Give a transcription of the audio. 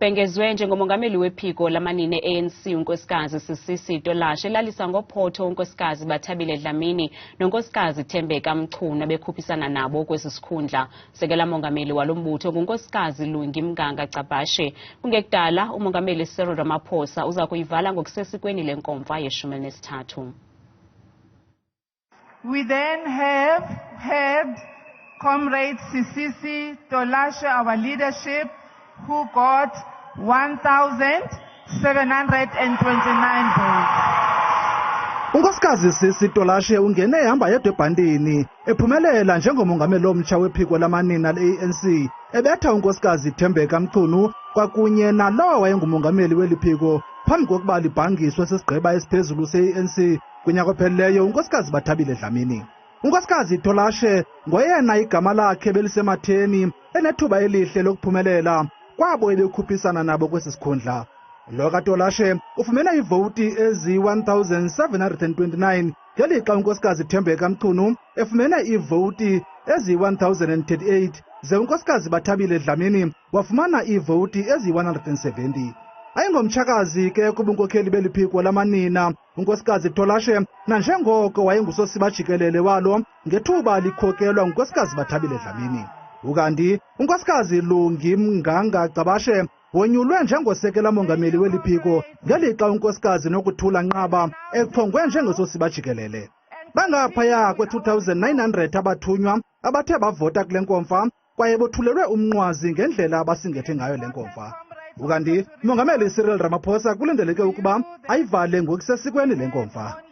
Ubhengezwe njengoMongameli wephiko lamanina e-ANC unkosikazi Sisisi Tolashe elalisa ngophotho unkosikazi Bathabile Dlamini nonkosikazi Thembeka Mchunu abekhuphisana nabo kwesi sikhundla. Usekela mongameli walombutho ngunkosikazi Lungi Mnganga Gcabashe. Kungekudala uMongameli Cyril Ramaphosa uzakuyivala ngokusesikweni lenkomfa yeshumi elinesithathu. We then have had Comrade Sisisi Tolashe, our leadership, who got 1,729 votes. Unkosikazi Sisisi Tolashe ungene ehamba yedwa ebhandini ephumelela njengomongameli omtsha wephiko lamanina le-ANC ebetha unkosikazi Thembeka Mchunu kwakunye nalowo wayengumongameli weliphiko phambi kokuba libhangiswe sesigqeba esiphezulu se-ANC kunyaka ophelileyo unkosikazi Bathabile Dlamini. Unkosikazi Tolashe ngoyena igama lakhe belisematheni enethuba elihle lokuphumelela kwabo ebekhuphisana nabo kwesi sikhundla. Lo kaTolashe ufumene ivoti ezi-1,729 ngelixa unkosikazi Thembeka Mchunu efumene ivoti ezi-1,038 ze unkosikazi Bathabile Dlamini wafumana ivoti ezi-170. Ayingomtshakazi ke kubunkokheli beliphiko lamanina unkosikazi Tolashe nanjengoko wayengusosiba jikelele walo ngethuba likhokelwa ngunkosikazi Bathabile Dlamini. Ukanti unkosikazi Lungi Mnganga Gcabashe wonyulwe njengosekela mongameli weliphiko ngelixa unkosikazi Nokuthula Nqaba echongwe njengososiba jikelele. Bangaphaya kwe-2,900 abathunywa abathe bavota kule nkomfa kwaye bothulelwe umnqwazi ngendlela abasingethe ngayo le nkomfa. Ukanti uMongameli Cyril Ramaphosa kulindeleke ukuba ayivale ngokusesikweni le nkomfa.